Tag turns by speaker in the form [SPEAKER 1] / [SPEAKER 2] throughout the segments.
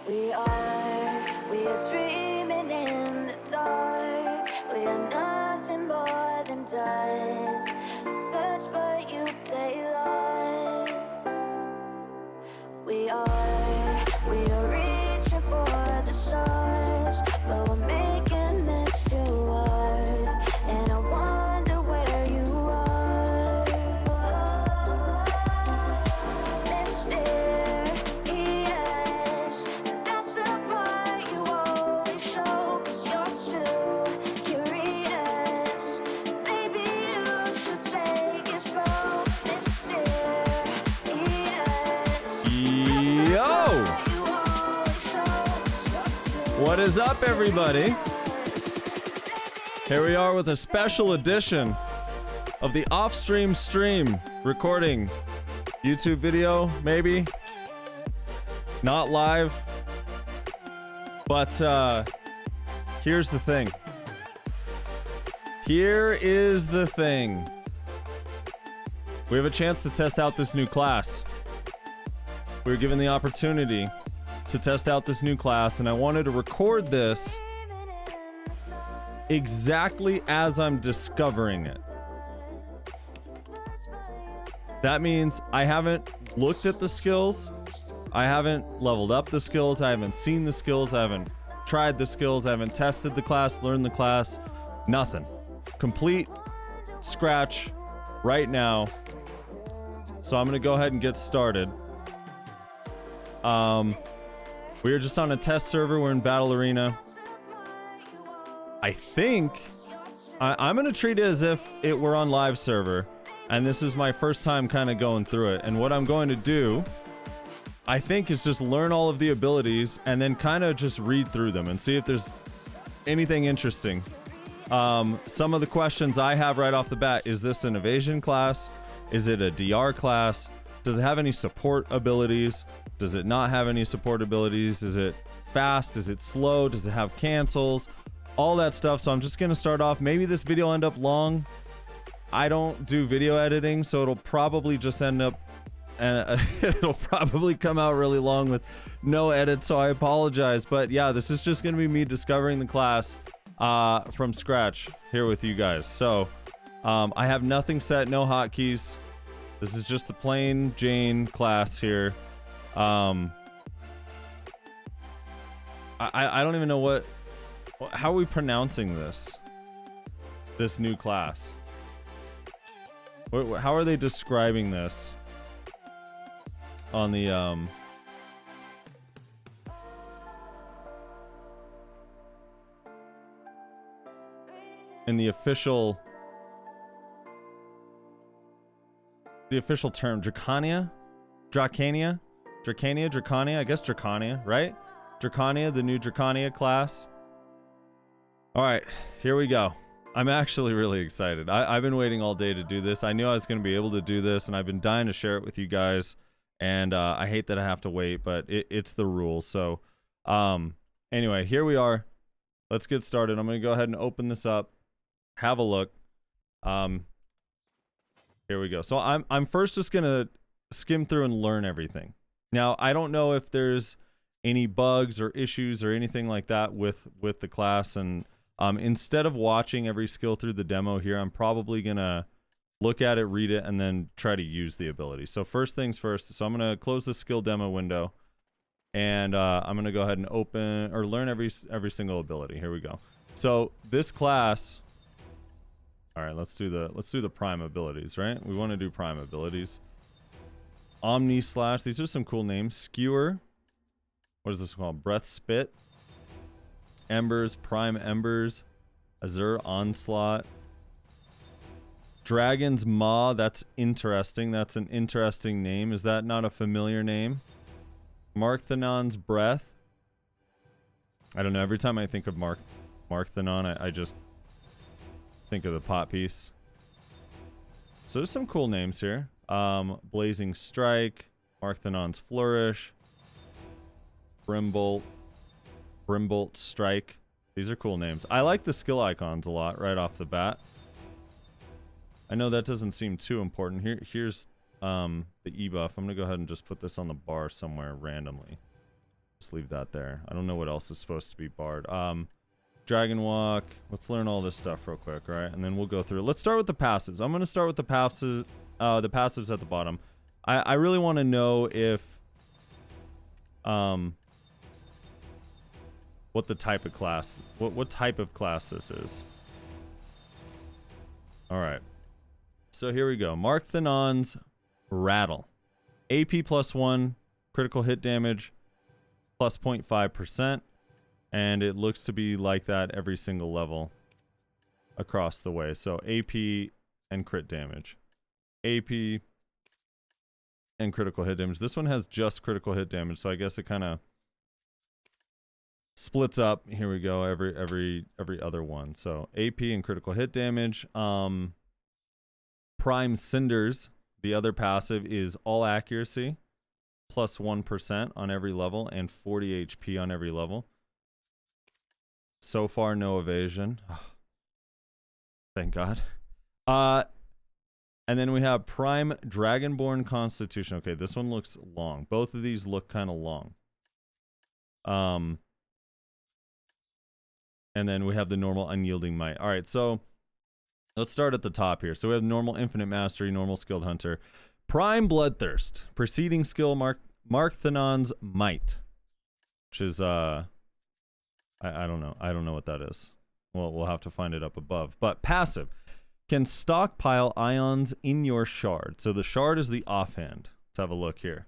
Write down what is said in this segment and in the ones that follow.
[SPEAKER 1] We are dreaming in the dark. We are nothing more than dust. Search but you stay lost. We are reaching for the stars, but we're making this too hard. And I wonder where you are. Mysterious, that's the part you always show. 'Cause you're too curious. Maybe you should take it slow. Mysterious.
[SPEAKER 2] Yo! What is up, everybody? Here we are with a special edition of the off-stream stream recording YouTube video, maybe not live, but here's the thing. Here is the thing. We have a chance to test out this new class. We were given the opportunity to test out this new class, and I wanted to record this exactly as I'm discovering it. That means I haven't looked at the skills, I haven't leveled up the skills, I haven't seen the skills, I haven't tried the skills, I haven't tested the class, learned the class, nothing. Complete scratch right now. So I'm gonna go ahead and get started. We are just on a test server. We're in Battle Arena. I think I'm gonna treat it as if it were on live server, and this is my first time kind of going through it. And what I'm going to do, I think, is just learn all of the abilities and then kind of just read through them and see if there's anything interesting. Some of the questions I have right off the bat: is this an evasion class? Is it a DR class? Does it have any support abilities? Does it not have any support abilities? Is it fast? Is it slow? Does it have cancels? All that stuff. So I'm just going to start off. Maybe this video will end up long. I don't do video editing, so it'll probably just end up, it'll probably come out really long with no edit, so I apologize. But yeah, this is just going to be me discovering the class from scratch here with you guys. So I have nothing set, no hotkeys. This is just the plain Jane class here. I don't even know how are we pronouncing this new class? How are they describing this on the in the official term? Drakania, I guess Drakania, right? Drakania, the new Drakania class. All right, here we go. I'm actually really excited. I've been waiting all day to do this. I knew I was going to be able to do this, and I've been dying to share it with you guys. And I hate that I have to wait, but it's the rule. So anyway, here we are. Let's get started. I'm going to go ahead and open this up, have a look. Here we go. So I'm first just going to skim through and learn everything. Now, I don't know if there's any bugs or issues or anything like that with the class, and instead of watching every skill through the demo here, I'm probably gonna look at it, read it, and then try to use the ability. So first things first, so I'm gonna close the skill demo window, and I'm gonna go ahead and open or learn every single ability. Here we go. So this class, all right, let's do the prime abilities, right? We want to do prime abilities. Omni Slash, these are some cool names. Skewer, what is this called? Breath Spit. Embers, Prime Embers. Azure Onslaught. Dragon's Maw, that's interesting. That's an interesting name. Is that not a familiar name? Markthanon's Breath. I don't know, every time I think of Markthanon, I just think of the pot piece. So there's some cool names here. Blazing Strike, Markthanon's Flourish, Brimbolt Strike. These are cool names. I like the skill icons a lot right off the bat. I know that doesn't seem too important. Here's the E buff. I'm gonna go ahead and just put this on the bar somewhere randomly. Just leave that there. I don't know what else is supposed to be barred. Dragon Walk. Let's learn all this stuff real quick, all right? And then we'll go through. Let's start with the passives. I'm going to start with the passives at the bottom. I really want to know if what the type of class, what type of class this is. All right. So here we go. Mark Thanon's Rattle. AP +1, critical hit damage plus 0.5%. And it looks to be like that every single level across the way. So AP and crit damage. AP and critical hit damage. This one has just critical hit damage, so I guess it kind of splits up. Here we go. Every other one. So AP and critical hit damage. Prime Cinders, the other passive, is all accuracy plus 1% on every level and 40 HP on every level. So far, no evasion. Thank God. And then we have Prime Dragonborn Constitution. Okay, this one looks long. Both of these look kind of long. And then we have the normal Unyielding Might. All right, so let's start at the top here. So we have normal Infinite Mastery, normal Skilled Hunter. Prime Bloodthirst. Preceding skill, Mark Thanon's Might. Which is, I don't know. I don't know what that is. Well, we'll have to find it up above. But passive. Can stockpile ions in your shard. So the shard is the offhand. Let's have a look here.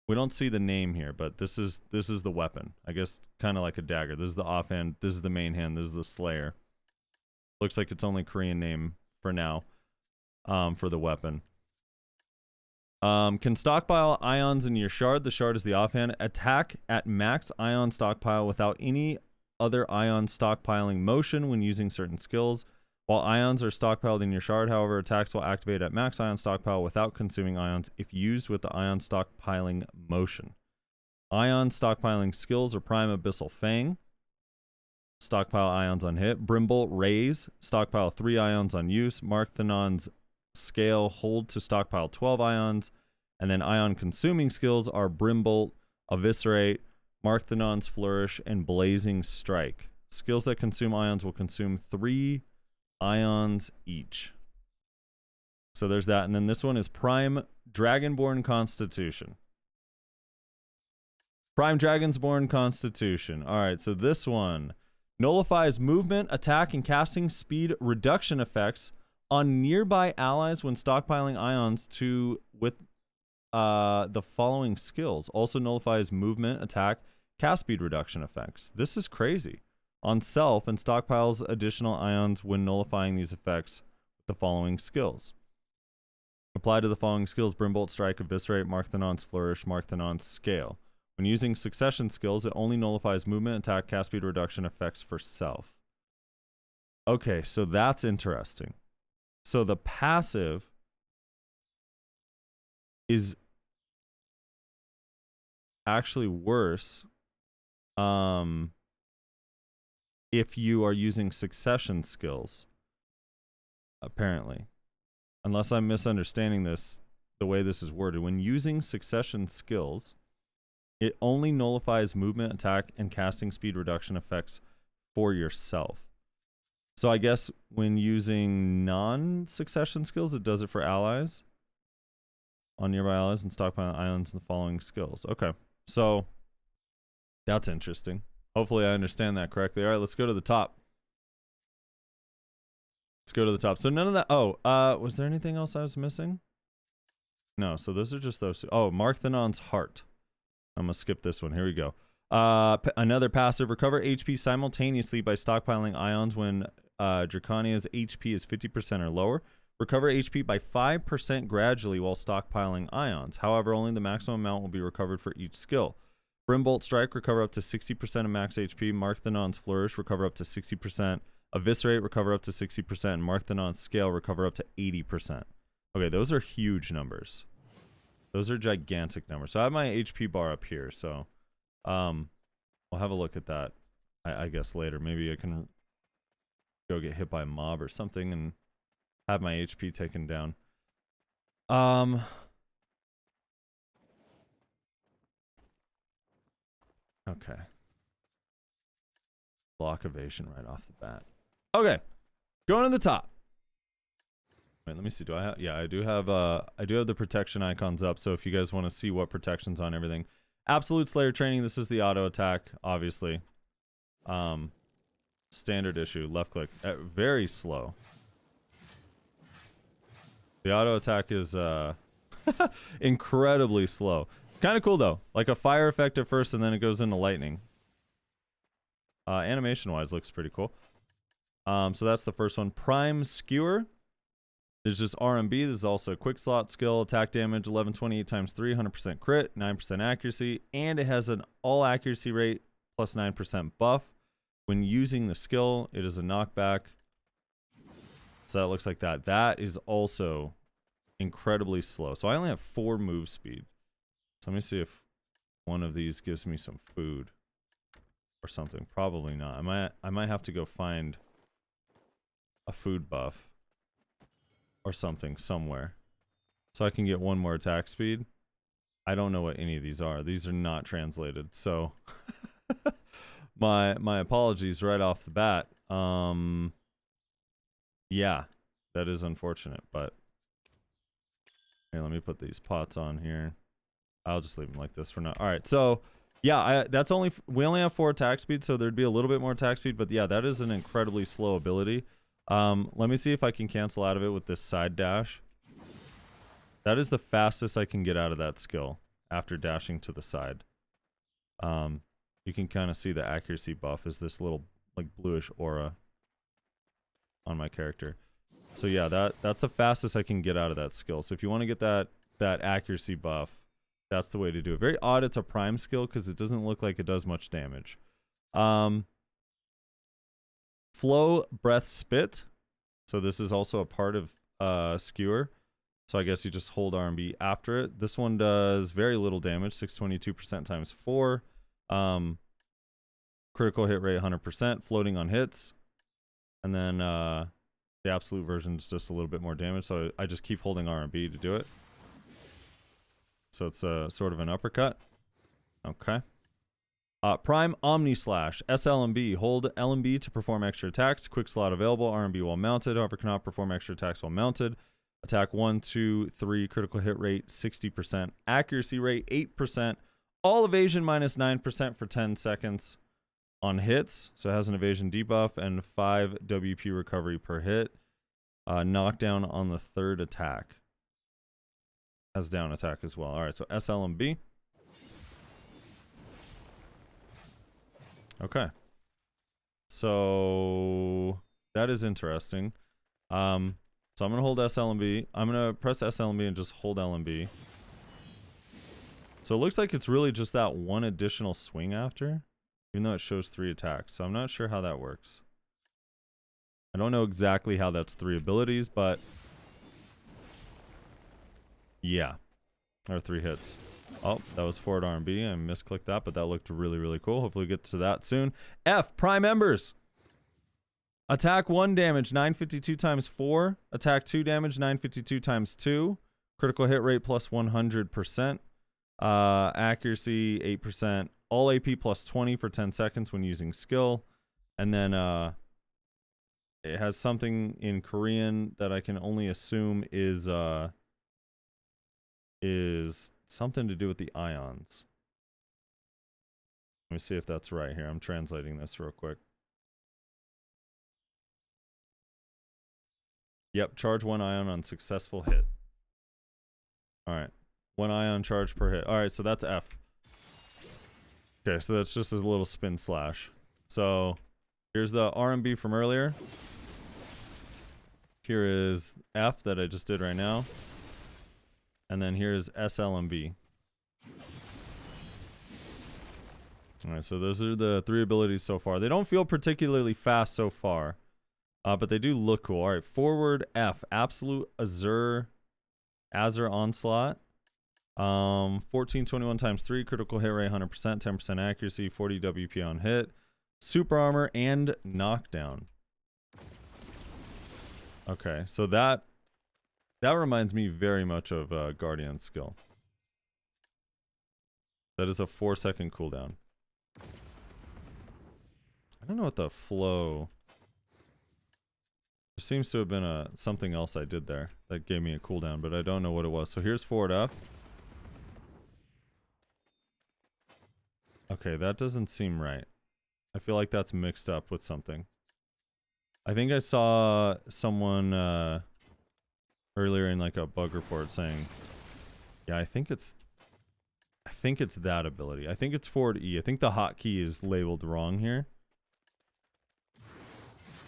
[SPEAKER 2] We don't see the name here, but this is the weapon. I guess kind of like a dagger. This is the offhand. This is the main hand. This is the slayer. Looks like it's only Korean name for now. For the weapon. Can stockpile ions in your shard. The shard is the offhand. Attack at max ion stockpile without any other ion stockpiling motion when using certain skills. While ions are stockpiled in your shard, however, attacks will activate at max ion stockpile without consuming ions if used with the ion stockpiling motion. Ion stockpiling skills are Prime Abyssal Fang. Stockpile ions on hit. Brimbolt Raise. Stockpile 3 ions on use. Mark Thanon's Scale. Hold to stockpile 12 ions. And then ion consuming skills are Brimbolt, Eviscerate, Mark Thanon's Flourish, and Blazing Strike. Skills that consume ions will consume 3 ions each. So there's that. And then this one is Prime Dragonborn Constitution. Prime Dragonsborn Constitution. All right, so this one nullifies movement, attack, and casting speed reduction effects on nearby allies when stockpiling ions with the following skills. Also nullifies movement, attack, cast speed reduction effects. This is crazy. On self and stockpiles additional ions when nullifying these effects with the following skills. Apply to the following skills: Brimbolt, Strike, Eviscerate, Mark Thanon's Flourish, Mark Thanon's Scale. When using succession skills, it only nullifies movement, attack, cast speed reduction effects for self. Okay, so that's interesting. So the passive is actually worse if you are using succession skills, apparently. Unless I'm misunderstanding this, the way this is worded. When using succession skills, it only nullifies movement, attack, and casting speed reduction effects for yourself. So I guess when using non-succession skills, it does it for allies. On nearby allies and stockpile ions and the following skills. Okay, so that's interesting. Hopefully I understand that correctly. All right, let's go to the top. Let's go to the top. So none of that. Oh, was there anything else I was missing? No, so those are just those two. Oh, Mark Thanon's Heart. I'm going to skip this one. Here we go. Another passive. Recover HP simultaneously by stockpiling ions when Drakania's HP is 50% or lower. Recover HP by 5% gradually while stockpiling ions. However, only the maximum amount will be recovered for each skill. Brimbolt Strike, recover up to 60% of max HP. Mark Thanon's Flourish, recover up to 60%. Eviscerate, recover up to 60%. And Mark Thanon's Scale, recover up to 80%. Okay, those are huge numbers. Those are gigantic numbers. So I have my HP bar up here, so I'll have a look at that, I guess, later. Maybe I can go get hit by a mob or something and have my HP taken down. Okay. Block evasion right off the bat. Okay. Going to the top. Wait, let me see. Do I have? Yeah, I do have the protection icons up. So if you guys want to see what protection's on everything, Absolute Slayer training. This is the auto attack, obviously. Standard issue. Left click. Very slow. The auto attack is incredibly slow. Kind of cool though. Like a fire effect at first, and then it goes into lightning. Animation wise, looks pretty cool. So that's the first one. Prime Skewer. There's just RMB. This is also a quick slot skill. Attack damage 1128 times 3, 100% crit, 9% accuracy, and it has an all accuracy rate plus 9% buff. When using the skill, it is a knockback. So that looks like that. That is also incredibly slow. So I only have 4 move speed. So let me see if one of these gives me some food or something. Probably not. I might have to go find a food buff or something somewhere so I can get 1 more attack speed. I don't know what any of these are. These are not translated. So my apologies right off the bat. Yeah, that is unfortunate, but here, let me put these pots on here. I'll just leave them like this for now. All right, so yeah, we only have 4 attack speed, so there'd be a little bit more attack speed, but yeah, that is an incredibly slow ability. Let me see if I can cancel out of it with this side dash. That is the fastest I can get out of that skill after dashing to the side. You can kind of see the accuracy buff is this little like bluish aura on my character. So yeah, that's the fastest I can get out of that skill. So if you want to get that accuracy buff, that's the way to do it. Very odd it's a prime skill because it doesn't look like it does much damage. Flow Breath Spit. So this is also a part of Skewer. So I guess you just hold RMB after it. This one does very little damage, 622% times 4. Critical hit rate 100%, floating on hits. And then the absolute version is just a little bit more damage. So I just keep holding RMB to do it. So it's a sort of an uppercut. Okay. Prime Omni Slash, SLMB. Hold LMB to perform extra attacks. Quick slot available. RMB while mounted. However, cannot perform extra attacks while mounted. Attack 1, 2, 3. Critical hit rate 60%. Accuracy rate 8%. All evasion minus 9% for 10 seconds on hits. So it has an evasion debuff and 5 WP recovery per hit. Knockdown on the 3rd attack. Has down attack as well. All right, so SLMB. Okay. So that is interesting. So I'm going to hold SLMB. I'm going to press SLMB and just hold LMB. So it looks like it's really just that one additional swing after, even though it shows 3 attacks. So I'm not sure how that works. I don't know exactly how that's 3 abilities, but yeah. Or 3 hits. Oh, that was forward RMB. I misclicked that, but that looked really, really cool. Hopefully we get to that soon. F, Prime Embers. Attack 1 damage, 952 times 4. Attack 2 damage, 952 times 2. Critical hit rate plus 100%. Accuracy 8%. All AP plus 20 for 10 seconds when using skill. And then it has something in Korean that I can only assume is something to do with the ions. Let me see if that's right here. I'm translating this real quick. Yep, charge 1 ion on successful hit. Alright. 1 ion charge per hit. Alright, so that's F. Okay, so that's just a little spin slash. So here's the RMB from earlier. Here is F that I just did right now. And then here's SLMB. Alright, so those are the 3 abilities so far. They don't feel particularly fast so far. But they do look cool. Alright, forward F. Absolute Azure Onslaught. 1421 times 3. Critical hit rate 100%. 10% accuracy. 40 WP on hit. Super armor and knockdown. Okay, so that reminds me very much of Guardian's skill. That is a 4-second cooldown. don't know what the flow... There seems to have been something else I did there that gave me a cooldown, but I don't know what it was. So here's forward F. Okay, that doesn't seem right. I feel like that's mixed up with something. I think I saw someone earlier in like a bug report saying, yeah, I think it's that ability. I think it's forward E. I think the hotkey is labeled wrong here.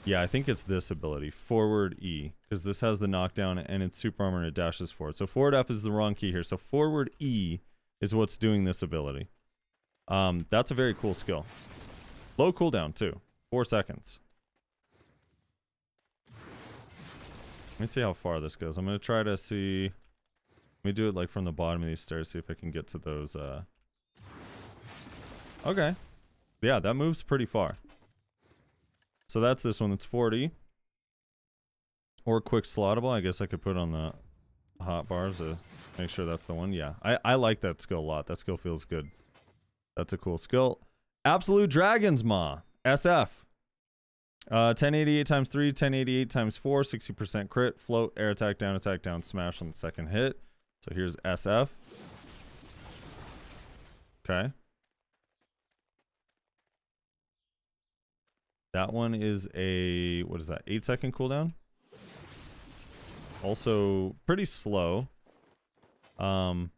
[SPEAKER 2] Yeah, I think it's this ability, forward E, because this has the knockdown and it's super armor and it dashes forward. So forward F is the wrong key here. So forward E is what's doing this ability. That's a very cool skill. Low cooldown too, 4 seconds. Let me see how far this goes. I'm gonna try to see. Let me do it like from the bottom of these stairs, see if I can get to those. Okay, yeah, that moves pretty far. So that's this one. It's 40. Or quick slottable. I guess I could put on the hot bars to make sure that's the one. Yeah, I like that skill a lot. That skill feels good. That's a cool skill. Absolute Dragon's Maw. SF. 1088 times 3, 1088 times 4, 60% crit, float, air attack, down, smash on the second hit. So here's SF. Okay. That one is a, what is that, 8-second cooldown? Also pretty slow. Not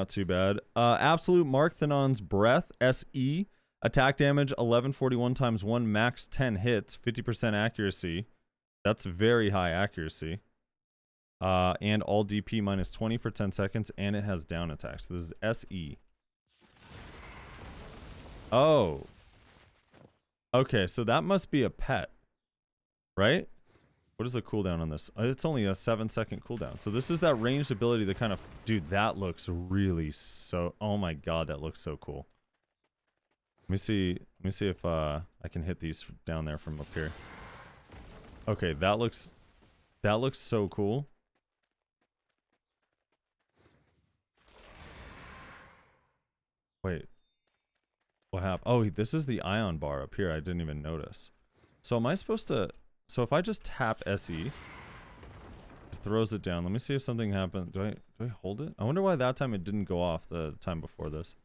[SPEAKER 2] too bad. Absolute Markthanon's Breath, SE. Attack damage 1141 times 1, max 10 hits, 50% accuracy. That's very high accuracy. And all DP minus 20 for 10 seconds, and it has down attacks. So this is SE. Oh. Okay, so that must be a pet. Right? What is the cooldown on this? It's only a 7-second cooldown. So this is that ranged ability that kind of... Dude, that looks really so... Oh my god, that looks so cool. Let me see if I can hit these down there from up here. Okay, that looks so cool. Wait. What happened? Oh, this is the ion bar up here. I didn't even notice. So am I supposed to... So if I just tap SE, it throws it down. Let me see if something happened. Do I hold it? I wonder why that time it didn't go off the time before this.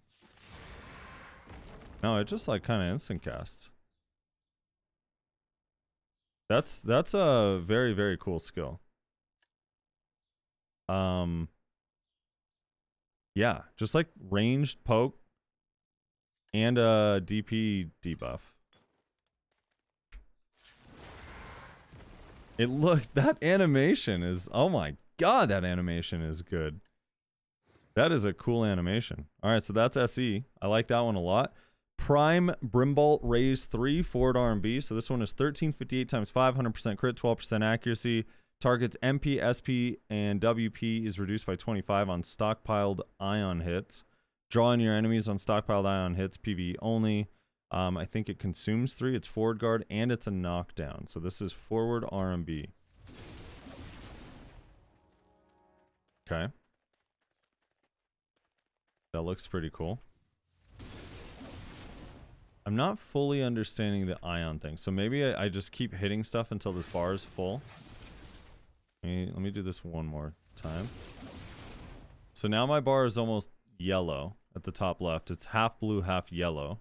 [SPEAKER 2] No, it just like kind of instant casts. That's a very, very cool skill. Yeah, just like ranged poke and a DP debuff. It looks, that animation is, oh my god, that animation is good. That is a cool animation. All right, so that's SE. I like that one a lot. Prime Brimbolt Raise 3 forward R&B. So this one is 1358 times 5, 100% crit, 12% accuracy. Target's MP, SP, and WP is reduced by 25 on stockpiled ion hits. Drawing your enemies on stockpiled ion hits, PvE only. I think it consumes 3. It's forward guard, and it's a knockdown. So this is forward R&B. Okay. That looks pretty cool. I'm not fully understanding the ion thing. So maybe I just keep hitting stuff until this bar is full. Let me do this one more time. So now my bar is almost yellow at the top left. It's half blue, half yellow.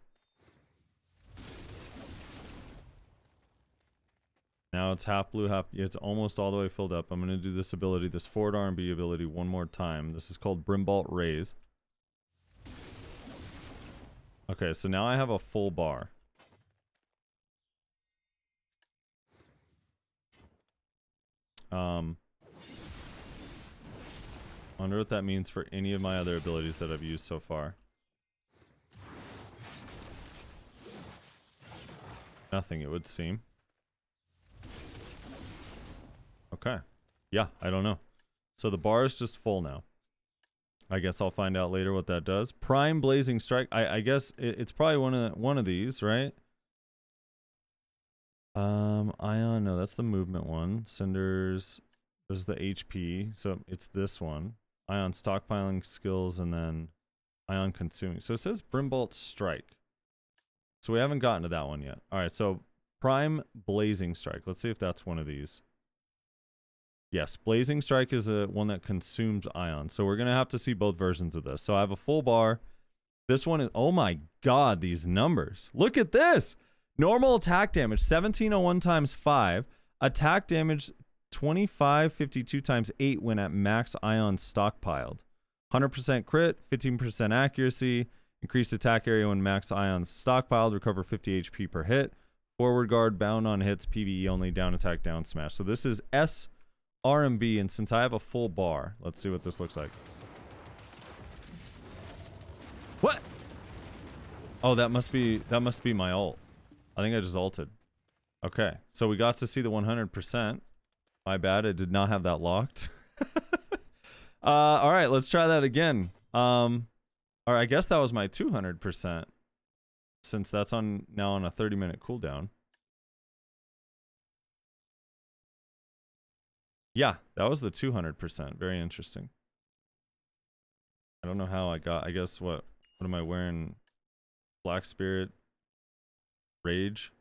[SPEAKER 2] Now it's half blue, half... It's almost all the way filled up. I'm going to do this ability, this forward R&B ability one more time. This is called Brimbolt Raise. Okay, so now I have a full bar. Wonder what that means for any of my other abilities that I've used so far. Nothing, it would seem. Okay. Yeah, I don't know. So the bar is just full now. I guess I'll find out later what that does. Prime Blazing Strike. I guess it's probably one of these, right? Ion, no, that's the movement one. Cinders, there's the HP, so it's this one. Ion stockpiling skills, and then Ion consuming. So it says Brimbolt Strike. So we haven't gotten to that one yet. All right, so Prime Blazing Strike. Let's see if that's one of these. Yes, Blazing Strike is one that consumes ions. So we're going to have to see both versions of this. So I have a full bar. This one is, oh my god, these numbers. Look at this. Normal attack damage, 1701 times 5. Attack damage, 2552 times 8 when at max ion stockpiled. 100% crit, 15% accuracy. Increased attack area when max ions stockpiled. Recover 50 HP per hit. Forward guard, bound on hits, PvE only, down attack, down smash. So this is S RMB, and since I have a full bar, let's see what this looks like. What? Oh, that must be my ult. I think I just ulted. Okay, so we got to see the 100%. My bad, I did not have that locked. All right, let's try that again. Or I guess that was my 200%, since that's now on a 30-minute cooldown. Yeah, that was the 200%. Very interesting. I don't know how I guess what am I wearing? Black Spirit. Rage.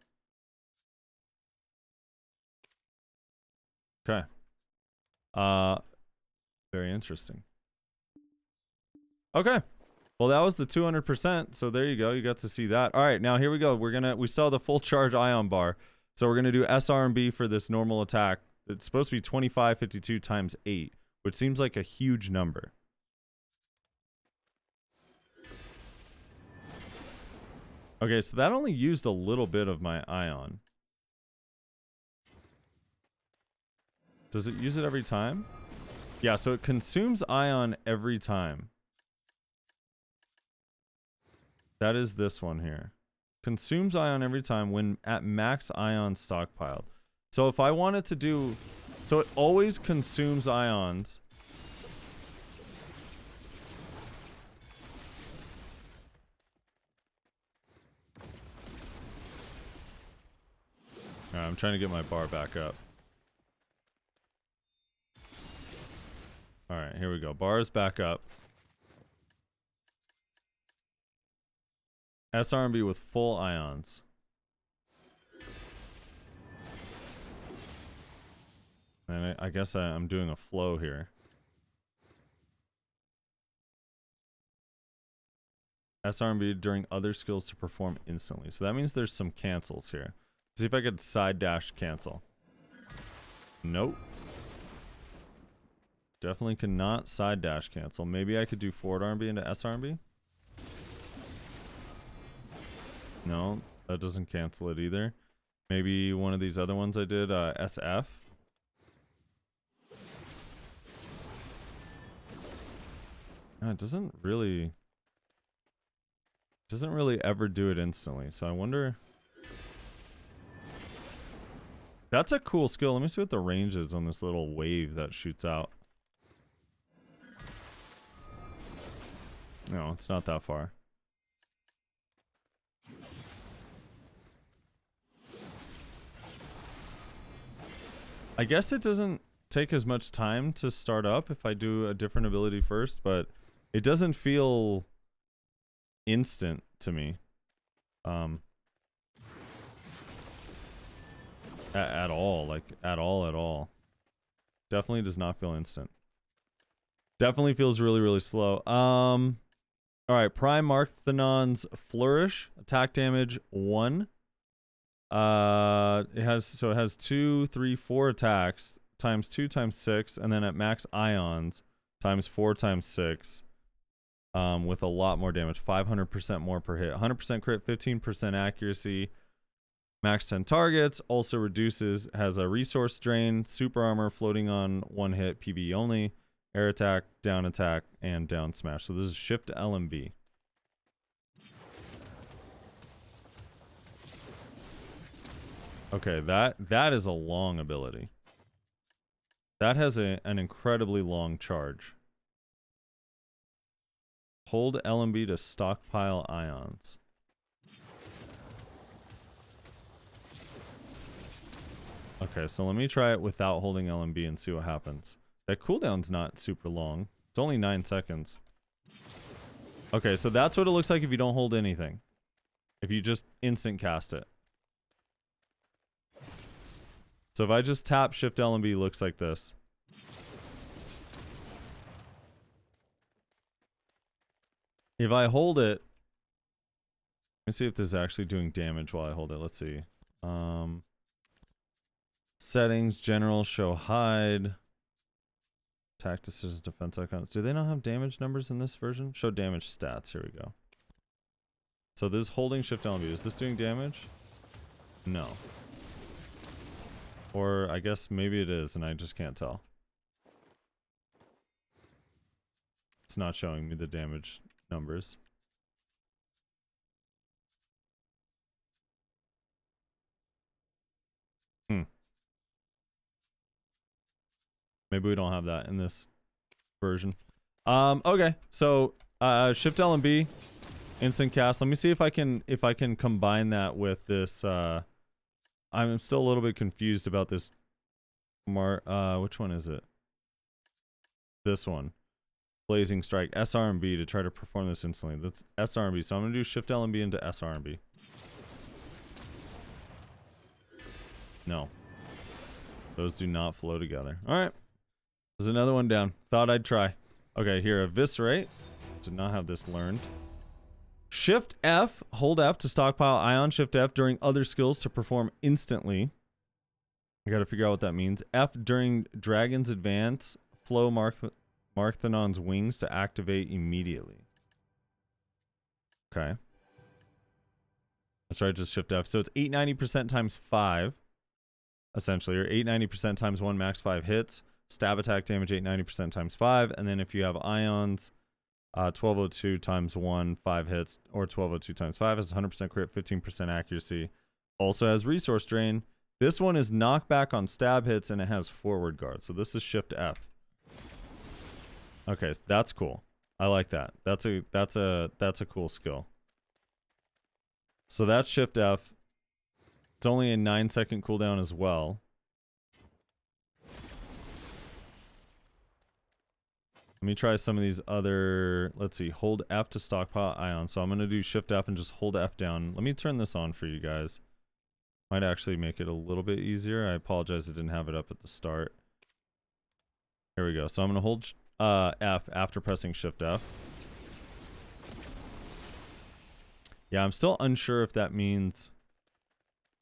[SPEAKER 2] Okay. Very interesting. Okay. Well, that was the 200%. So there you go. You got to see that. All right, now here we go. We saw the full charge ion bar. So we're gonna do SRMB for this normal attack. It's supposed to be 2552 times 8, which seems like a huge number. Okay, so that only used a little bit of my ion. Does it use it every time? Yeah, so it consumes ion every time. That is this one here. Consumes ion every time when at max ion stockpiled. So if I wanted to do... So it always consumes ions. Alright, I'm trying to get my bar back up. Alright, here we go. Bar is back up. SRMB with full ions. And I guess I'm doing a flow here. SRMB during other skills to perform instantly. So that means there's some cancels here. See if I could side dash cancel. Nope. Definitely cannot side dash cancel. Maybe I could do forward RMB into SRMB? No, that doesn't cancel it either. Maybe one of these other ones I did, SF. No, it doesn't really ever do it instantly. So I wonder. That's a cool skill. Let me see what the range is on this little wave that shoots out. No, it's not that far. I guess it doesn't take as much time to start up if I do a different ability first, but it doesn't feel instant to me. At all. Like, at all. Definitely does not feel instant. Definitely feels really, really slow. Alright, Prime Marthanon's Flourish. Attack damage 1. It has 2, 3, 4 attacks times 2 times 6, and then at max ions times 4 times 6. With a lot more damage, 500% more per hit, 100% crit, 15% accuracy, max 10 targets. Also reduces, has a resource drain, super armor, floating on 1 hit, PvE only, air attack, and down smash. So this is shift LMB. Okay, that is a long ability. That has an incredibly long charge. Hold LMB to stockpile ions. Okay, so let me try it without holding LMB and see what happens. That cooldown's not super long. It's only 9 seconds. Okay, so that's what it looks like if you don't hold anything. if you just instant cast it. So if I just tap Shift L and B, looks like this. If I hold it, let's see if this is actually doing damage while I hold it. Let's see. Settings, general, show hide. Attack decisions, defense icons. Do they not have damage numbers in this version? Show damage stats. Here we go. So this is holding Shift L and B. Is this doing damage? No. Or I guess maybe it is and I just can't tell. It's not showing me the damage numbers. Maybe we don't have that in this version. Okay. So Shift L and B, instant cast. Let me see if I can combine that with this. I'm still a little bit confused about this. Which one is it? This one. Blazing Strike, SR and B to try to perform this instantly. That's SR and B. So I'm gonna do Shift L and B into SR and B. No. Those do not flow together. Alright. There's another one down. Thought I'd try. Okay, here, Eviscerate. Did not have this learned. Shift F, hold F to stockpile ion. Shift F during other skills to perform instantly. I gotta figure out what that means. F during Dragon's Advance. Flow Marthanon's wings to activate immediately. Okay. Let's try just Shift F. So it's 890% times 5, essentially, or 890% times 1 max 5 hits. Stab attack damage 890% times 5, and then if you have ions, 1202 times 1, 5 hits, or 1202 times 5 has 100% crit, 15% accuracy. Also has resource drain. This one is knockback on stab hits, and it has forward guard. So this is Shift F. Okay, so that's cool. I like that. That's a cool skill. So that's Shift F. It's only a 9-second cooldown as well. Let me try some of these other, let's see, hold F to stockpile ion. So I'm going to do Shift F and just hold F down. Let me turn this on for you guys. Might actually make it a little bit easier. I apologize I didn't have it up at the start. Here we go. So I'm going to hold F after pressing Shift F. Yeah, I'm still unsure if that means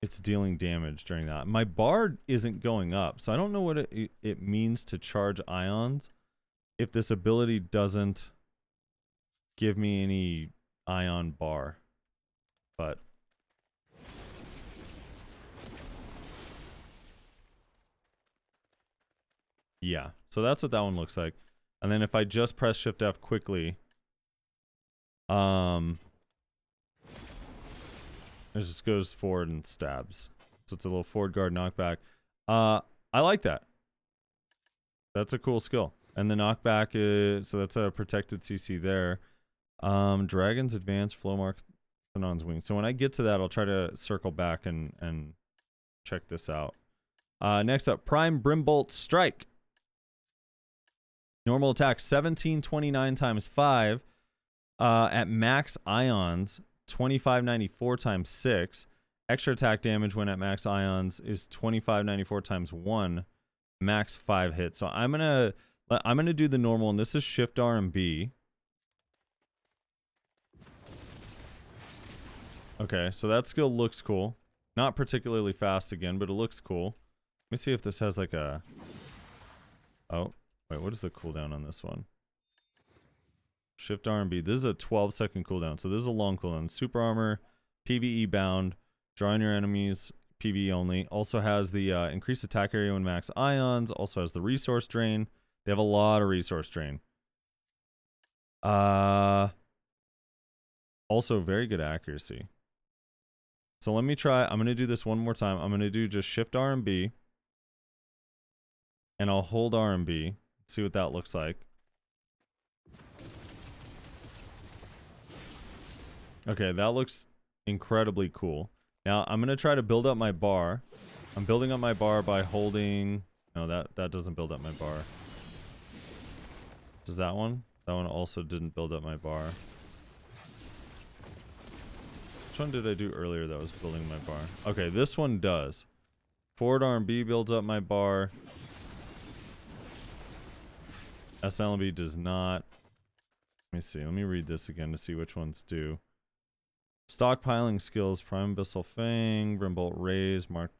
[SPEAKER 2] it's dealing damage during that. My bar isn't going up, so I don't know what it means to charge ions if this ability doesn't give me any ion bar. But yeah, so that's what that one looks like. And then if I just press Shift F quickly, it just goes forward and stabs. So it's a little forward guard knockback. I like that. That's a cool skill. And the knockback is, so that's a protected CC there. Dragon's Advance, Flow Marthanon's Wing. So when I get to that, I'll try to circle back and check this out. Next up, Prime Brimbolt Strike. Normal attack, 1729 times 5. At max ions, 2594 times 6. Extra attack damage when at max ions is 2594 times 1. Max 5 hits. So I'm gonna do the normal, and this is Shift R and B. Okay, so that skill looks cool. Not particularly fast again, but it looks cool. Let me see if this has like a... Oh, wait, what is the cooldown on this one? Shift R and B. This is a 12-second cooldown, so this is a long cooldown. Super Armor, PvE bound, drawing your enemies, PvE only. Also has the increased attack area when max ions. Also has the resource drain. They have a lot of resource drain. Also very good accuracy. So let me try. I'm going to do this one more time. I'm going to do just Shift R and B. And I'll hold R and B. See what that looks like. Okay, that looks incredibly cool. Now I'm going to try to build up my bar. I'm building up my bar by holding... No, that doesn't build up my bar. Does that one? That one also didn't build up my bar. Which one did I do earlier that was building my bar? Okay, this one does. Forward R&B builds up my bar. SLB does not. Let me see. Let me read this again to see which ones do. Stockpiling skills, Prime Abyssal Fang, Brimbolt Raise, Mark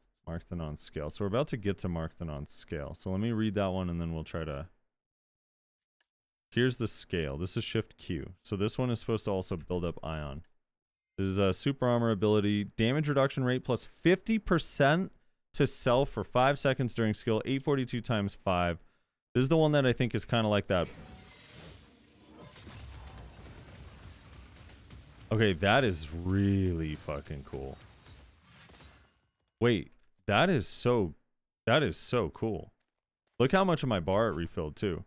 [SPEAKER 2] the non-scale. So we're about to get to Mark the non-scale. So let me read that one and then we'll try to... Here's the scale. This is Shift Q. So this one is supposed to also build up Ion. This is a super armor ability. Damage reduction rate plus 50% to self for 5 seconds during skill. 842 times 5. This is the one that I think is kind of like that. Okay, that is really fucking cool. Wait, that is so cool. Look how much of my bar it refilled too.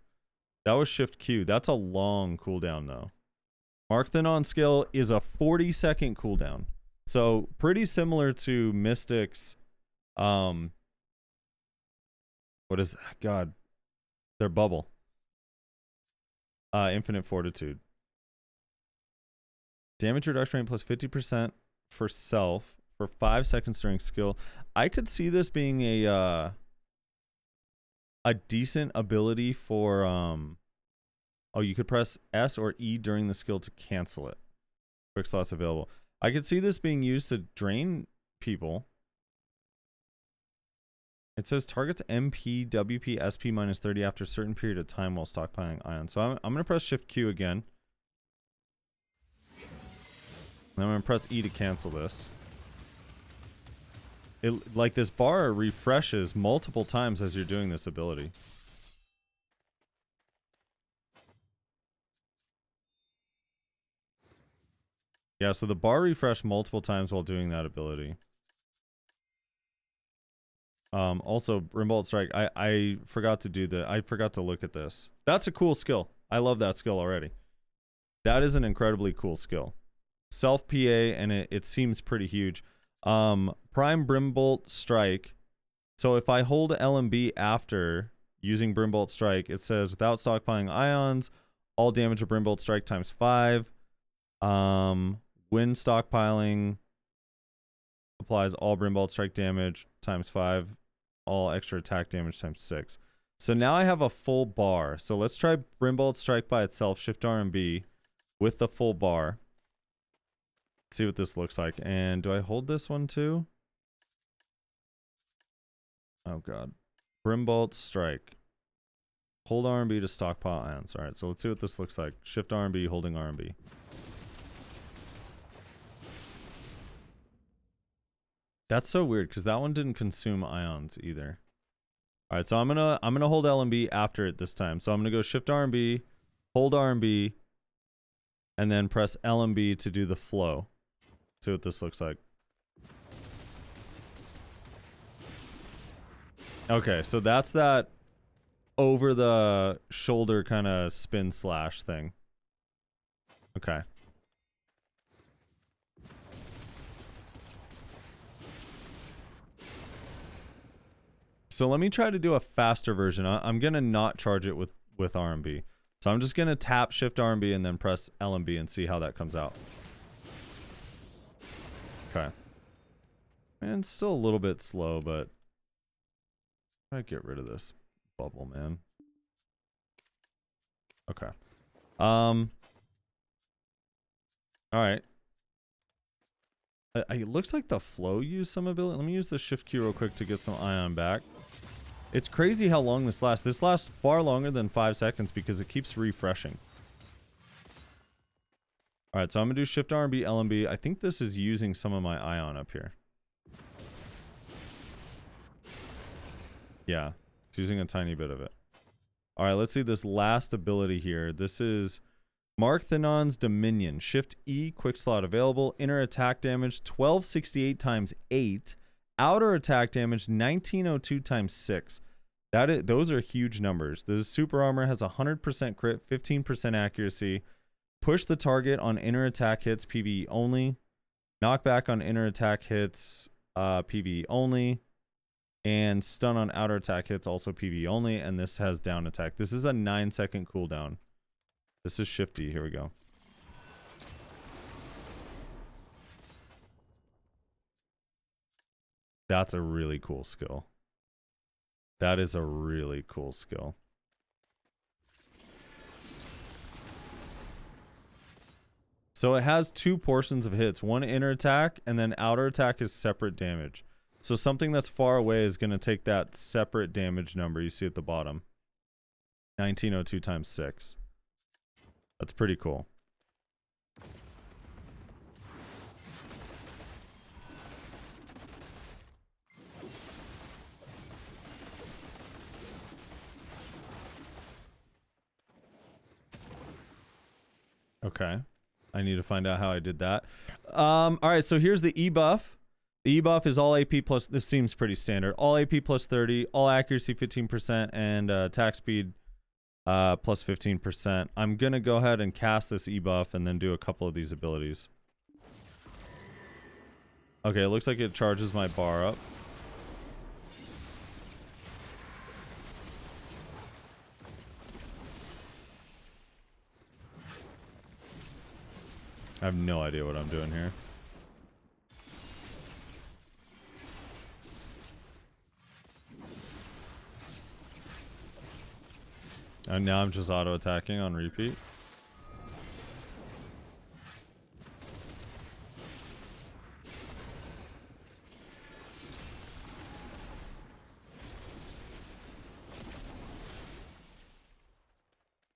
[SPEAKER 2] That was Shift Q. That's a long cooldown though. Mark the non-scale is a 40-second cooldown. So pretty similar to Mystic's what is God? Their bubble. Infinite Fortitude. Damage reduction rate plus 50% for self for 5 seconds during skill. I could see this being a decent ability for oh, you could press S or E during the skill to cancel it. Quick slots available. I could see this being used to drain people. It says targets MP, WP, SP minus 30 after a certain period of time while stockpiling ion. So I'm going to press Shift Q again. And I'm going to press E to cancel this. It, like this bar refreshes multiple times as you're doing this ability. Yeah, so the bar refreshed multiple times while doing that ability. Also, Brimbolt Strike, I forgot to do I forgot to look at this. That's a cool skill. I love that skill already. That is an incredibly cool skill. Self PA, and it seems pretty huge. Prime Brimbolt Strike. So if I hold LMB after using Brimbolt Strike, it says without stockpiling ions, all damage of Brimbolt Strike times 5. When stockpiling applies all Brimbolt Strike damage times 5. All extra attack damage times 6. So now I have a full bar. So let's try Brimbolt Strike by itself, Shift R and B with the full bar. Let's see what this looks like. And do I hold this one too? Oh god. Brimbolt Strike. Hold R and B to stockpile ions. Alright, so let's see what this looks like. Shift R and B, holding R and B. That's so weird because that one didn't consume ions either. All right, so I'm gonna hold LMB after it this time. So I'm gonna go Shift RMB, hold RMB, and then press LMB to do the flow. See what this looks like. Okay, so that's that over the shoulder kind of spin slash thing. Okay. So let me try to do a faster version. I'm going to not charge it with RMB. So I'm just going to tap Shift RMB and then press LMB and see how that comes out. Okay. Man, it's still a little bit slow, but I get rid of this bubble, man. Okay. All right. It looks like the flow used some ability. Let me use the Shift Q real quick to get some ion back. It's crazy how long this lasts. This lasts far longer than 5 seconds because it keeps refreshing. All right, so I'm going to do Shift RMB, LMB. I think this is using some of my ion up here. Yeah, it's using a tiny bit of it. All right, let's see this last ability here. This is Mark Thanon's Dominion. Shift E, quick slot available. Inner attack damage, 1268 times 8. Outer attack damage, 1902 times 6. Those are huge numbers. The super armor has 100% crit, 15% accuracy. Push the target on inner attack hits, PvE only. Knockback on inner attack hits, PvE only. And stun on outer attack hits, also PvE only. And this has down attack. This is a 9-second cooldown. This is Shifty. Here we go. That's a really cool skill. That is a really cool skill. So it has two portions of hits. One inner attack, and then outer attack is separate damage. So something that's far away is going to take that separate damage number you see at the bottom. 1902 times 6. That's pretty cool. Okay. I need to find out how I did that. All right, so here's the E buff. The E buff is all AP plus, this seems pretty standard. All AP plus 30, all accuracy 15%, and attack speed plus 15%. I'm going to go ahead and cast this E buff and then do a couple of these abilities. Okay, it looks like it charges my bar up. I have no idea what I'm doing here. And now I'm just auto-attacking on repeat.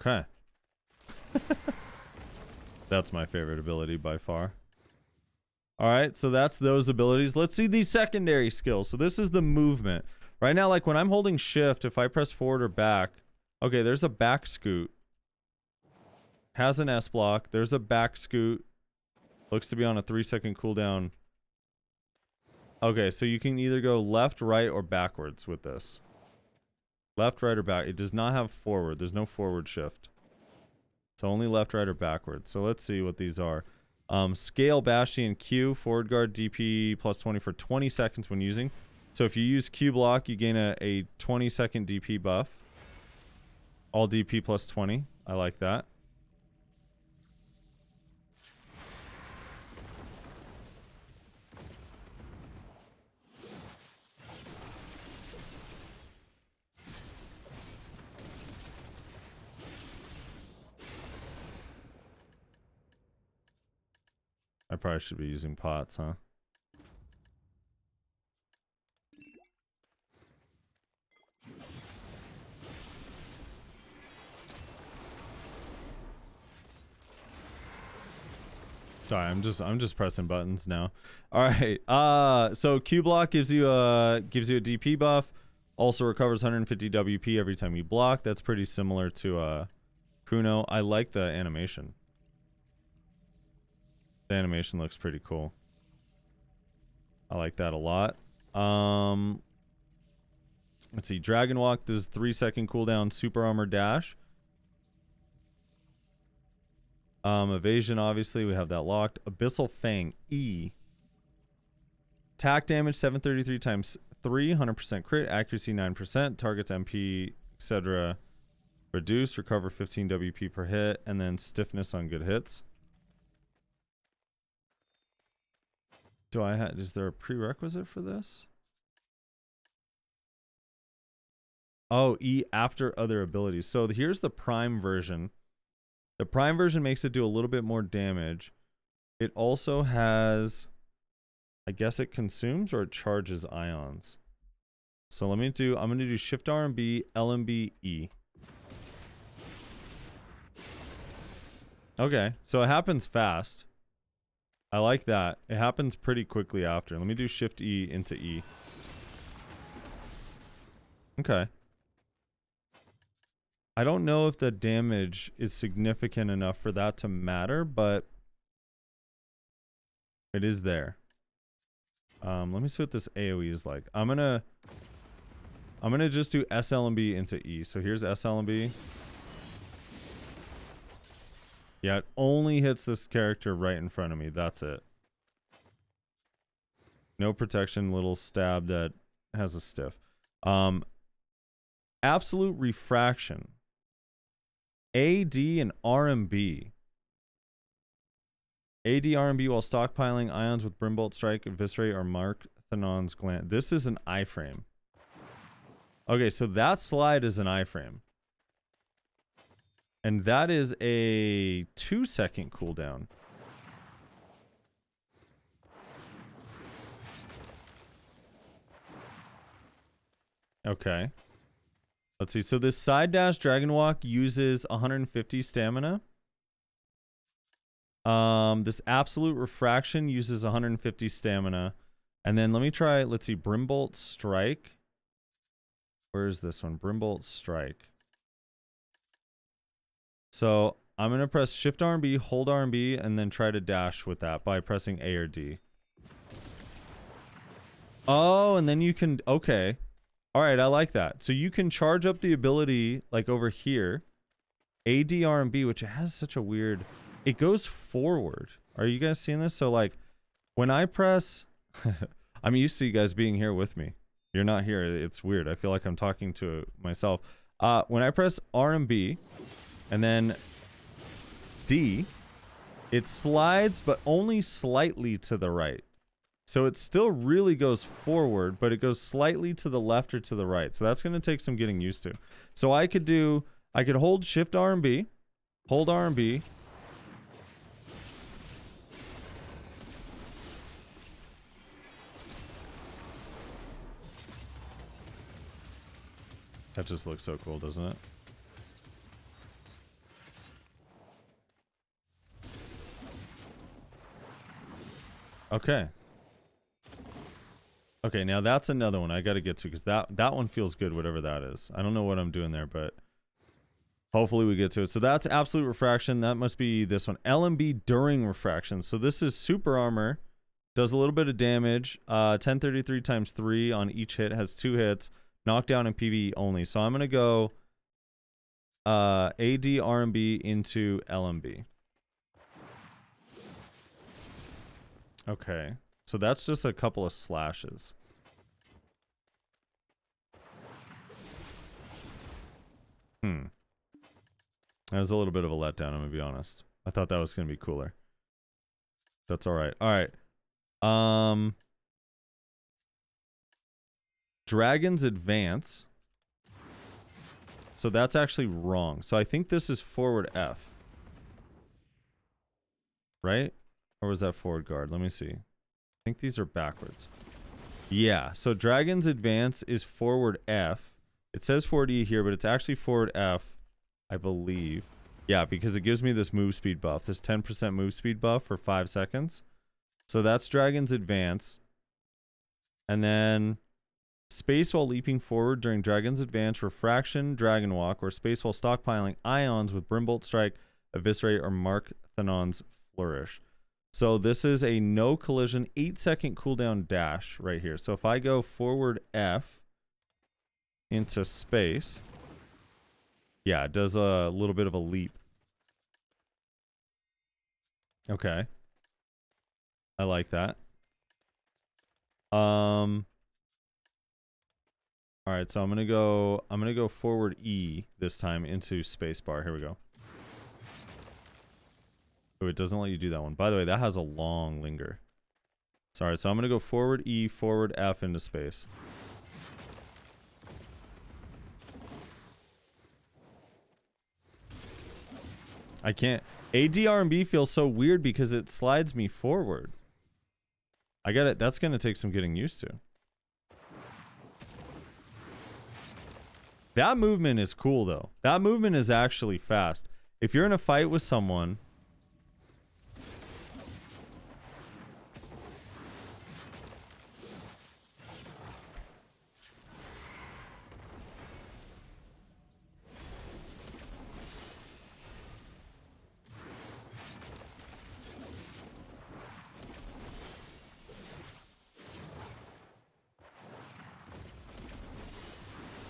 [SPEAKER 2] Okay. That's my favorite ability by far. All right, so that's those abilities. Let's see these secondary skills. So this is the movement. Right now, like when I'm holding shift, if I press forward or back, okay, there's a back scoot. Has an S block. There's a back scoot. Looks to be on a 3-second cooldown. Okay, so you can either go left, right, or backwards with this. Left, right, or back. It does not have forward. There's no forward shift. So only left, right, or backwards. So let's see what these are. Scale, Bastion, Q, forward guard, DP plus 20 for 20 seconds when using. So if you use Q block, you gain a 20-second DP buff. All DP plus 20. I like that. I probably should be using pots, huh? Sorry, I'm just pressing buttons now. All right. So Q block gives you a DP buff. Also recovers 150 WP every time you block. That's pretty similar to Kuno. I like the animation. The animation looks pretty cool. I like that a lot. Let's see. Dragon Walk does 3-second cooldown, super armor dash. Evasion, obviously, we have that locked. Abyssal Fang, E. Attack damage, 733 times 3, 100% crit, accuracy 9%, targets MP, etc. Reduce, recover 15 WP per hit, and then stiffness on good hits. Is there a prerequisite for this? Oh, E after other abilities. So here's the prime version. The prime version makes it do a little bit more damage. It also has, I guess it consumes or it charges ions. So I'm going to do Shift R and B, L and B, E. Okay, so it happens fast. I like that. It happens pretty quickly after. Let me do Shift E into E. Okay. I don't know if the damage is significant enough for that to matter, but it is there. Let me see what this AoE is like. I'm gonna just do SL and B into E. So here's SL and B. Yeah, it only hits this character right in front of me. That's it. No protection, little stab that has a stiff. Absolute refraction. AD and RMB. AD RMB while stockpiling ions with Brimbolt Strike, Eviscerate, or Mark Thanon's gland. This is an iframe. Okay, so that slide is an iframe. And that is a 2-second cooldown. Okay. Let's see. So this side dash dragon walk uses 150 stamina. This absolute refraction uses 150 stamina. And then let me try, let's see, Brimbolt Strike. Where is this one? Brimbolt Strike. So I'm going to press Shift RB, hold RB, and then try to dash with that by pressing A or D. Oh, and then you can, okay. All right, I like that. So you can charge up the ability like over here. AD RB, which has such a weird, it goes forward. Are you guys seeing this? So like when I press, I'm used to you guys being here with me. You're not here. It's weird. I feel like I'm talking to myself. When I press R and B and then D, it slides, but only slightly to the right. So it still really goes forward, but it goes slightly to the left or to the right. So that's going to take some getting used to. So I could hold Shift R and B, hold R and B. That just looks so cool, doesn't it? Okay. Okay, now that's another one I got to get to because that one feels good, whatever that is. I don't know what I'm doing there, but hopefully we get to it. So that's absolute refraction. That must be this one. LMB during refraction. So this is super armor. Does a little bit of damage. 1033 times 3 on each hit. Has 2 hits. Knockdown and PvE only. So I'm going to go AD RMB into LMB. Okay. So that's just a couple of slashes. That was a little bit of a letdown, I'm going to be honest. I thought that was going to be cooler. That's all right. All right. Dragon's Advance. So that's actually wrong. So I think this is forward F. Right? Or was that forward guard? Let me see. I think these are backwards. Yeah, so Dragon's Advance is forward F. It says forward E here, but it's actually forward F, I believe. Yeah, because it gives me this move speed buff, this 10% move speed buff for 5 seconds. So that's Dragon's Advance. And then space while leaping forward during Dragon's Advance, Refraction, Dragon Walk, or space while stockpiling ions with Brimbolt Strike, Eviscerate, or Mark Thanon's Flourish. So this is a no collision 8-second cooldown dash right here. So if I go forward F into space, yeah, it does a little bit of a leap. Okay. I like that. All right, so I'm gonna go forward E this time into spacebar. Here we go. Oh, it doesn't let you do that one. By the way, that has a long linger. Sorry, so I'm gonna go forward E, forward F into space. I can't. ADRB feels so weird because it slides me forward. I got it. That's gonna take some getting used to. That movement is cool though. That movement is actually fast. If you're in a fight with someone,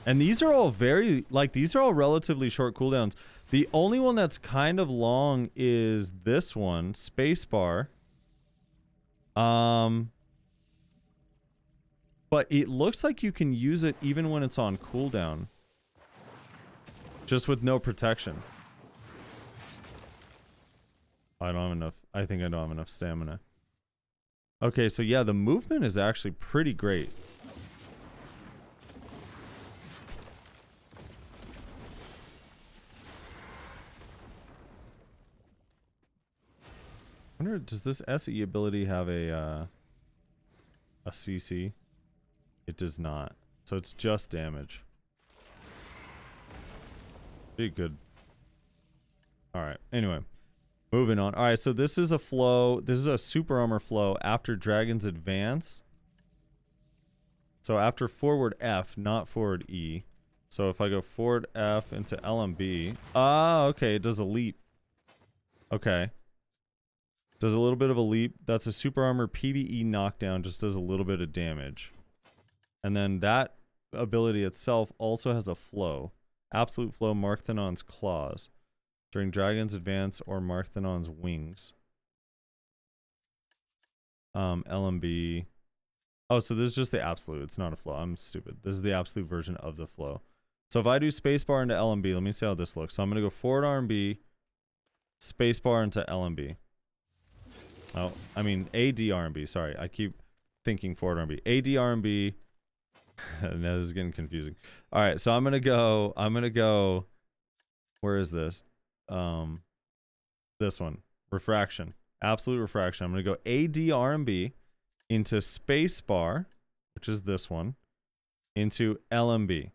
[SPEAKER 2] and these are all very, like, these are all relatively short cooldowns. The only one that's kind of long is this one, spacebar. But it looks like you can use it even when it's on cooldown. Just with no protection. I don't have enough. I think I don't have enough stamina. Okay, so yeah, the movement is actually pretty great. I wonder, does this SE ability have a CC? It does not. So it's just damage. Pretty good. Alright, anyway. Moving on. Alright, so this is a flow. This is a super armor flow after Dragon's Advance. So after forward F, not forward E. So if I go forward F into LMB. Ah, okay, it does a leap. Okay. Does a little bit of a leap. That's a super armor PvE knockdown, just does a little bit of damage. And then that ability itself also has a flow. Absolute flow, Markthanon's claws. During Dragon's Advance or Markthanon's wings. LMB. Oh, so this is just the absolute. It's not a flow. I'm stupid. This is the absolute version of the flow. So if I do spacebar into LMB, let me see how this looks. So I'm going to go forward RMB, spacebar into LMB. Oh, I mean AD RMB. Sorry, I keep thinking forward RMB. AD RMB. Now this is getting confusing. All right, so I'm going to go, where is this? This one. Refraction. Absolute refraction. I'm going to go AD RMB into spacebar, which is this one, into LMB.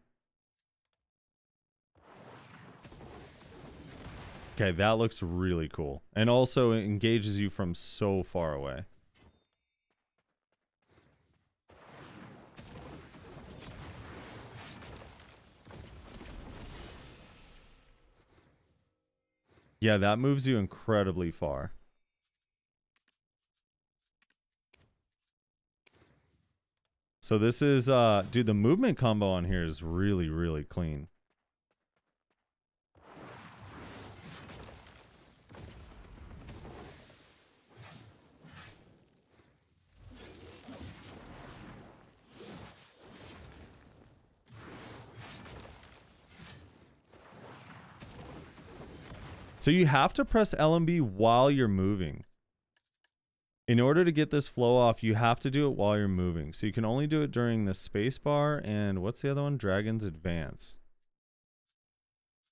[SPEAKER 2] Okay, that looks really cool. And also it engages you from so far away. Yeah, that moves you incredibly far. So this is, dude, the movement combo on here is really, really clean. So you have to press LMB while you're moving. In order to get this flow off, you have to do it while you're moving. So you can only do it during the spacebar and what's the other one? Dragon's Advance.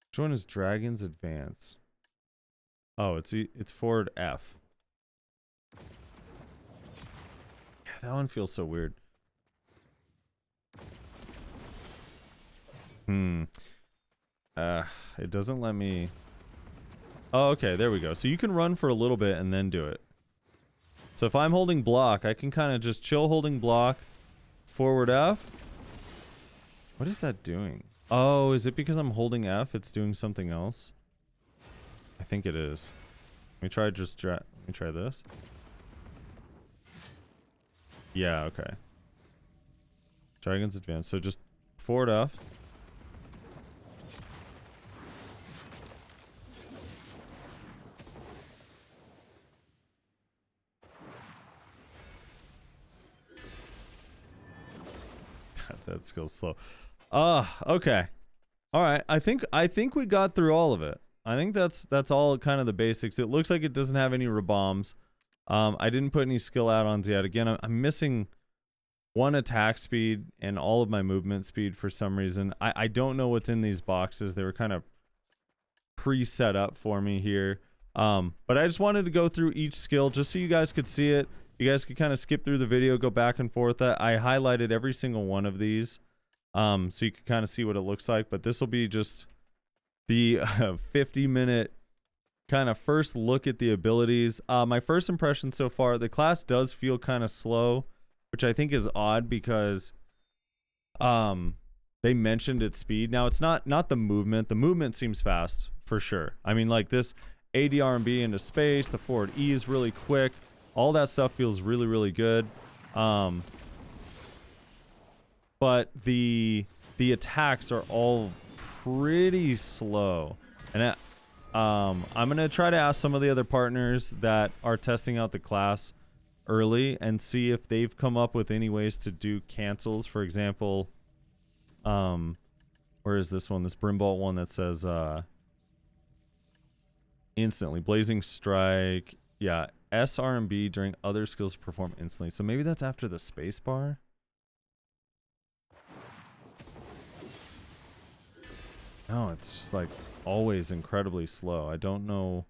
[SPEAKER 2] Which one is Dragon's Advance? Oh, it's forward F. Yeah, that one feels so weird. It doesn't let me. Oh, okay, there we go. So you can run for a little bit and then do it. So if I'm holding block, I can kind of just chill holding block, forward F. What is that doing? Oh, is it because I'm holding F? It's doing something else? I think it is. Let me try let me try this. Yeah, okay. Dragon's Advance. So just forward F. That skill's slow. Okay. All right. I think we got through all of it. I think that's all kind of the basics. It looks like it doesn't have any rebombs. I didn't put any skill add-ons yet. Again, I'm missing one attack speed and all of my movement speed for some reason. I don't know what's in these boxes. They were kind of pre-set up for me here. But I just wanted to go through each skill just so you guys could see it. You guys could kind of skip through the video, go back and forth. I highlighted every single one of these so you could kind of see what it looks like. But this will be just the 50-minute kind of first look at the abilities. My first impression so far, the class does feel kind of slow, which I think is odd because they mentioned its speed. Now, it's not the movement. The movement seems fast for sure. I mean, like this AD/RMB into space, the forward E is really quick. All that stuff feels really, really good. But the attacks are all pretty slow. And I'm going to try to ask some of the other partners that are testing out the class early and see if they've come up with any ways to do cancels. For example, where is this one? This Brimbolt one that says instantly. Blazing Strike. Yeah. S, R, and B during other skills perform instantly. So maybe that's after the space bar. No, it's just like always incredibly slow. I don't know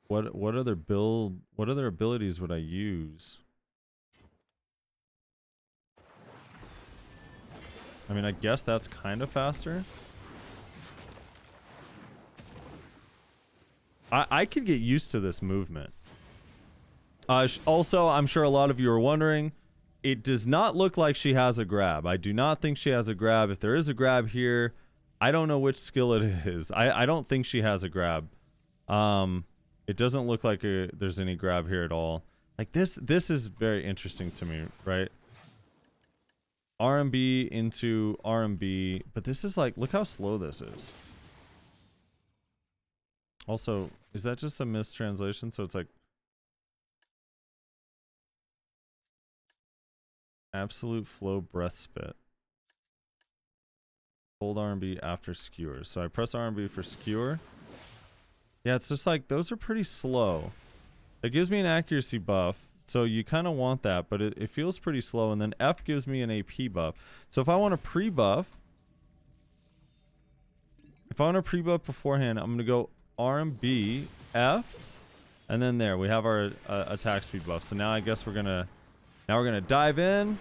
[SPEAKER 2] what other abilities would I use? I mean, I guess that's kind of faster. I could get used to this movement. Also, I'm sure a lot of you are wondering, it does not look like she has a grab. I do not think she has a grab. If there is a grab here, I don't know which skill it is. I don't think she has a grab. It doesn't look like there's any grab here at all. Like this is very interesting to me, right? RMB into RMB, but this is like, look how slow this is. Also, is that just a mistranslation? So it's like absolute flow breath spit. Hold RMB after skewers. So I press RMB for skewer. Yeah, it's just like, those are pretty slow. It gives me an accuracy buff, so you kind of want that, but it feels pretty slow. And then F gives me an AP buff. So if I want to pre-buff, beforehand, I'm going to go RMB, F, and then there, we have our attack speed buff. So now I guess we're going to dive in.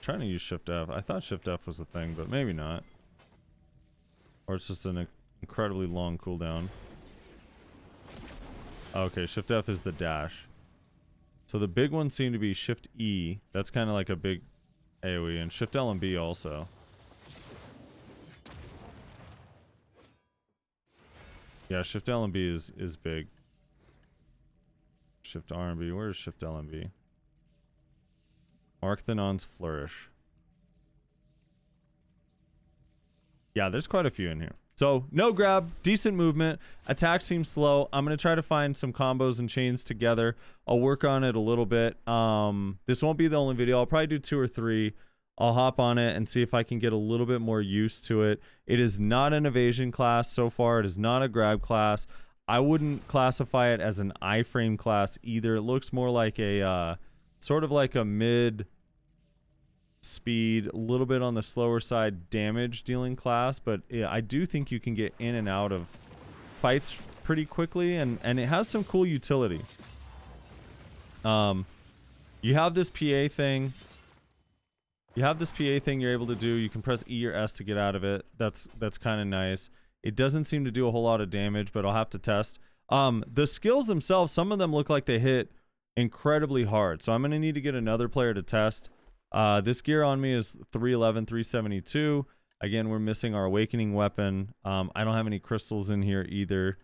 [SPEAKER 2] Trying to use Shift F. I thought Shift F was a thing, but maybe not. Or it's just an incredibly long cooldown. Okay, Shift F is the dash. So the big ones seem to be Shift E. That's kind of like a big AoE, and Shift L and B also. Yeah, Shift L and B is big. Shift R and B. Where is Shift L and B? Archthanon's Flourish. Yeah, there's quite a few in here. So, no grab, decent movement. Attack seems slow. I'm going to try to find some combos and chains together. I'll work on it a little bit. This won't be the only video. I'll probably do 2 or 3. I'll hop on it and see if I can get a little bit more used to it. It is not an evasion class so far. It is not a grab class. I wouldn't classify it as an iframe class either. It looks more like a sort of like a mid speed, a little bit on the slower side damage dealing class, but yeah, I do think you can get in and out of fights pretty quickly, and it has some cool utility. You have this PA thing. You're able to do. You can press E or S to get out of it. That's kind of nice. It doesn't seem to do a whole lot of damage, but I'll have to test. The skills themselves, some of them look like they hit incredibly hard, so I'm going to need to get another player to test. This gear on me is 311, 372. Again, we're missing our awakening weapon. I don't have any crystals in here either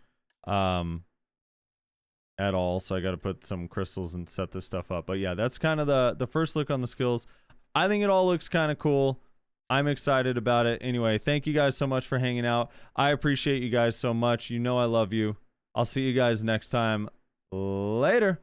[SPEAKER 2] at all, so I got to put some crystals and set this stuff up. But yeah, that's kind of the first look on the skills. I think it all looks kind of cool. I'm excited about it. Anyway, thank you guys so much for hanging out. I appreciate you guys so much. You know I love you. I'll see you guys next time. Later.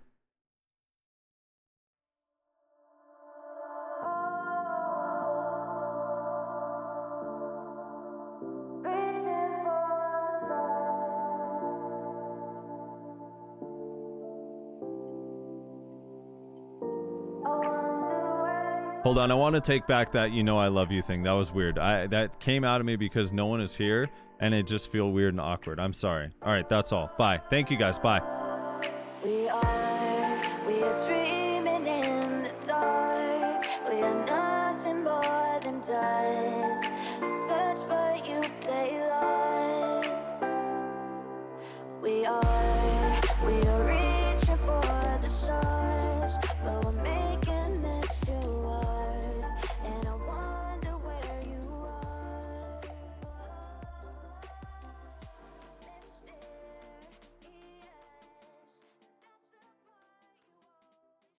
[SPEAKER 2] Hold on, I want to take back that "you know I love you" thing. That was weird. That came out of me because no one is here, and it just feel weird and awkward. I'm sorry. All right, that's all. Bye. Thank you guys. Bye.
[SPEAKER 1] We are dreaming in the dark. We are nothing more than dust. Search for